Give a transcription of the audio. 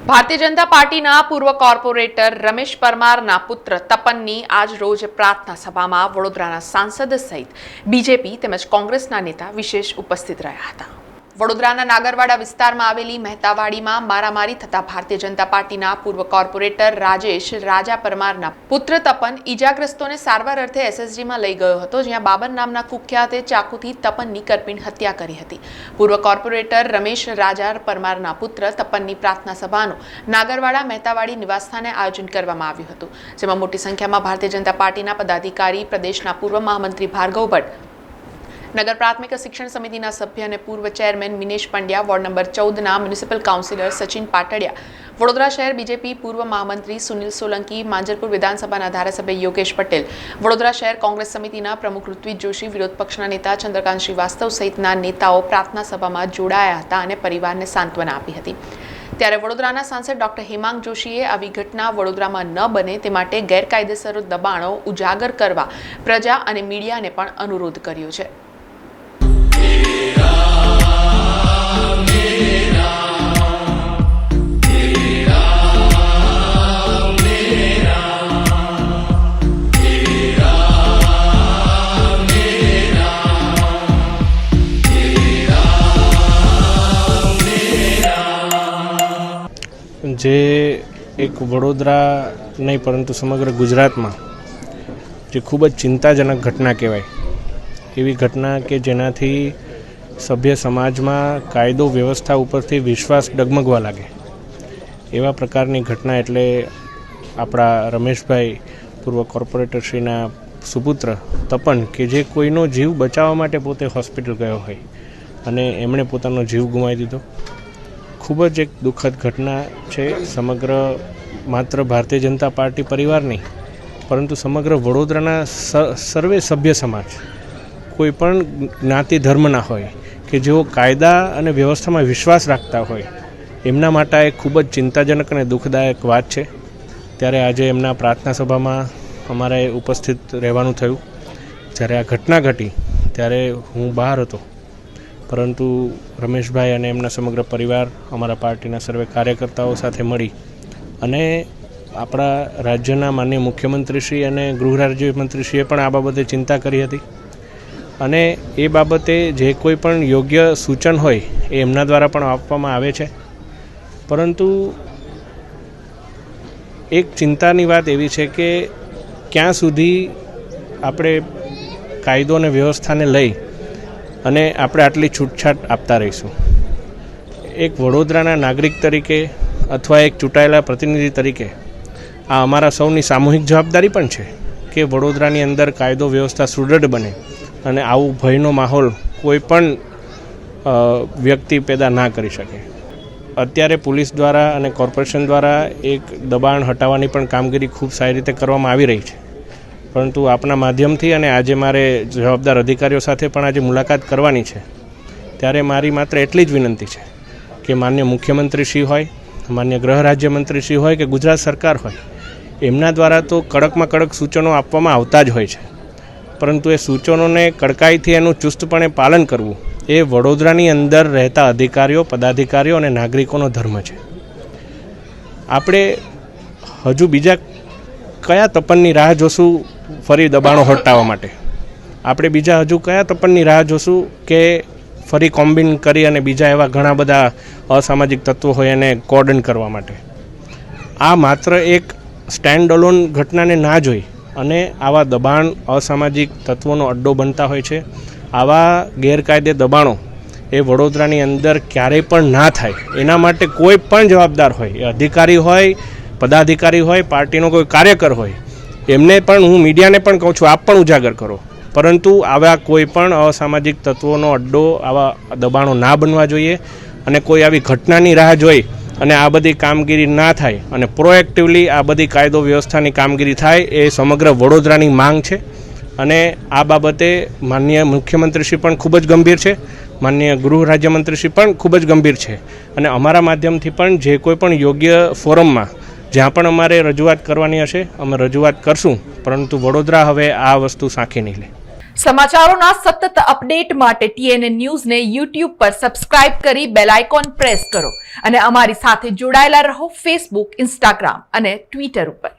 ભારતીય જનતા પાર્ટીના પૂર્વ કોર્પોરેટર રમેશ પરમારના પુત્ર તપનની આજ રોજ પ્રાર્થના સભામાં વડોદરાના સાંસદ સહિત બીજેપી તેમજ કોંગ્રેસના નેતા વિશેષ ઉપસ્થિત રહ્યા હતા। વડોદરાના નાગરવાડા વિસ્તારમાં આવેલી મહેતાવાડીમાં મારામારી થતા ભારતીય જનતા પાર્ટીના પૂર્વ કોર્પોરેટર રાજેશ રાજા પરમારના પુત્ર તપન ઈજાગ્રસ્તોને સારવાર અર્થે એસએસજીમાં લઈ ગયો હતો, જ્યાં બાબર નામના કુખ્યાતે ચાકુથી તપનની કરપીણ હત્યા કરી હતી। પૂર્વ કોર્પોરેટર રમેશ રાજા પરમારના પુત્ર તપનની પ્રાર્થના સભાનું નાગરવાડા મહેતાવાડી નિવાસસ્થાને આયોજન કરવામાં આવ્યું હતું, જેમાં મોટી સંખ્યામાં ભારતીય જનતા પાર્ટીના પદાધિકારી, પ્રદેશના પૂર્વ મહામંત્રી ભાર્ગવ ભટ્ટ, નગર પ્રાથમિક શિક્ષણ સમિતિના સભ્ય અને પૂર્વ chairman Minesh Pandya, ward number 14ના મ્યુનિસિપલ કાઉન્સિલર સચિન પાટડિયા, વડોદરા શહેર બીજેપી પૂર્વ મહામંત્રી સુનિલ સોલંકી, માંજરપુર વિધાનસભાના ધારાસભ્ય યોગેશ પટેલ, વડોદરા શહેર કોંગ્રેસ સમિતિના પ્રમુખ ઋત્વિજ જોશી, વિરોધ પક્ષના નેતા ચંદ્રકાંત શ્રીવાસ્તવ સહિતના નેતાઓ પ્રાર્થના સભામાં જોડાયા હતા અને પરિવારને સાંત્વના આપી હતી। ત્યારે વડોદરાના સાંસદ ડોક્ટર હેમાંગ જોશીએ આવી ઘટના વડોદરામાં ન બને તે માટે ગેરકાયદેસર દબાણો ઉજાગર કરવા પ્રજા અને મીડિયાને પણ અનુરોધ કર્યો છે। જે એક વડોદરા નહીં પરંતુ સમગ્ર ગુજરાતમાં જે ખૂબ જ ચિંતાજનક ઘટના કહેવાય એવી ઘટના કે જેનાથી સભ્ય સમાજમાં કાયદો વ્યવસ્થા ઉપરથી વિશ્વાસ ડગમગવા લાગે એવા પ્રકારની ઘટના એટલે આપણા રમેશભાઈ પૂર્વ કોર્પોરેટરશ્રીના સુપુત્ર તપન કે જે કોઈનો જીવ બચાવવા માટે પોતે હોસ્પિટલ ગયો હોય અને એમણે પોતાનો જીવ ગુમાવી દીધો। ખૂબ જ એક દુઃખદ ઘટના છે। સમગ્ર માત્ર ભારતીય જનતા પાર્ટી પરિવાર નહીં પરંતુ સમગ્ર વડોદરાના સર્વે સભ્ય સમાજ, કોઈ પણ જ્ઞાતિ ધર્મના હોય કે જેઓ કાયદા અને વ્યવસ્થામાં વિશ્વાસ રાખતા હોય એમના માટે એક ખૂબ જ ચિંતાજનક અને દુઃખદાયક વાત છે। ત્યારે આજે એમના પ્રાર્થના સભામાં અમારે ઉપસ્થિત રહેવાનું થયું। જ્યારે આ ઘટના ઘટી ત્યારે હું બહાર હતો, પરંતુ રમેશભાઈ અને એમના સમગ્ર પરિવાર અમારા પાર્ટીના સર્વે કાર્યકર્તાઓ સાથે મળી અને આપણા રાજ્યના માનનીય મુખ્યમંત્રીશ્રી અને ગૃહ રાજ્યમંત્રીશ્રીએ પણ આ બાબતે ચિંતા કરી હતી અને એ બાબતે જે કોઈ પણ યોગ્ય સૂચન હોય એ એમના દ્વારા પણ આપવામાં આવે છે। પરંતુ એક ચિંતાની વાત એવી છે કે ક્યાં સુધી આપણે કાયદો અને વ્યવસ્થાને લઈ અને આપણે આટલી છૂટછાટ આપતા રહીશું। એક વડોદરાના નાગરિક તરીકે અથવા એક ચૂંટાયેલા પ્રતિનિધિ તરીકે આ અમારા સૌની સામૂહિક જવાબદારી પણ છે કે વડોદરાની અંદર કાયદો વ્યવસ્થા સુદૃઢ બને અને આવું ભયનો માહોલ કોઈ પણ વ્યક્તિ પેદા ના કરી શકે। અત્યારે પોલીસ દ્વારા અને કોર્પોરેશન દ્વારા એક દબાણ હટાવવાની પણ કામગીરી ખૂબ સારી રીતે કરવામાં આવી રહી છે, પરંતુ આપના માધ્યમથી અને આજે મારે જવાબદાર અધિકારીઓ સાથે પણ આજે મુલાકાત કરવાની છે। ત્યારે મારી માત્ર એટલી જ વિનંતી છે કે માન્ય મુખ્યમંત્રીશ્રી હોય, માન્ય ગૃહ રાજ્યમંત્રીશ્રી હોય કે ગુજરાત સરકાર હોય, એમના દ્વારા તો કડકમાં કડક સૂચનો આપવામાં આવતા જ હોય છે, પરંતુ એ સૂચનોને કડકાઈથી એનું ચુસ્તપણે પાલન કરવું એ વડોદરાની અંદર રહેતા અધિકારીઓ, પદાધિકારીઓ અને નાગરિકોનો ધર્મ છે। આપણે હજુ બીજા કયા તપનની રાહ જોશું ફરી દબાણો હટાવવા માટે? આપણે બીજા હજુ કયા તપનની રાહ જોશું કે ફરી કોમ્બિન કરી અને બીજા એવા ઘણા બધા અસામાજિક તત્વો હોય એને કોર્ડન કરવા માટે? આ માત્ર એક સ્ટેન્ડ અલોન ઘટનાને ના જોઈ અને આવા દબાણ અસામાજિક તત્વોનો અડ્ડો બનતા હોય છે। આવા ગેરકાયદે દબાણો એ વડોદરાની અંદર ક્યારેય પણ ના થાય એના માટે કોઈ પણ જવાબદાર હોય, એ અધિકારી હોય, પદાધિકારી હોય, પાર્ટીનો કોઈ કાર્યકર હોય, એમને પણ હું મીડિયાને પણ કહું છું, આપ પણ ઉજાગર કરો, પરંતુ આવા કોઈ પણ અસામાજિક તત્વોનો અડ્ડો, આવા દબાણો ના બનવા જોઈએ અને કોઈ આવી ઘટનાની રાહ જોઈ અને આ બધી કામગીરી ના થાય અને પ્રોએક્ટિવલી આ બધી કાયદો વ્યવસ્થાની કામગીરી થાય એ સમગ્ર વડોદરાની માંગ છે। અને આ બાબતે માનનીય મુખ્યમંત્રીશ્રી પણ ખૂબ જ ગંભીર છે, માનનીય ગૃહ રાજ્યમંત્રીશ્રી પણ ખૂબ જ ગંભીર છે અને અમારા માધ્યમથી પણ જે કોઈ પણ યોગ્ય ફોરમમાં જ્યાં પણ અમારે રજૂઆત કરવાની હશે અમે રજૂઆત કરશું, પરંતુ વડોદરા હવે આ વસ્તુ સાંખી નહીં લે। સમાચારોના સતત અપડેટ માટે TNN ન્યૂઝને YouTube પર સબસ્ક્રાઇબ કરી બેલ આઇકોન પ્રેસ કરો અને અમારી સાથે જોડાયેલા રહો Facebook, Instagram અને Twitter ઉપર.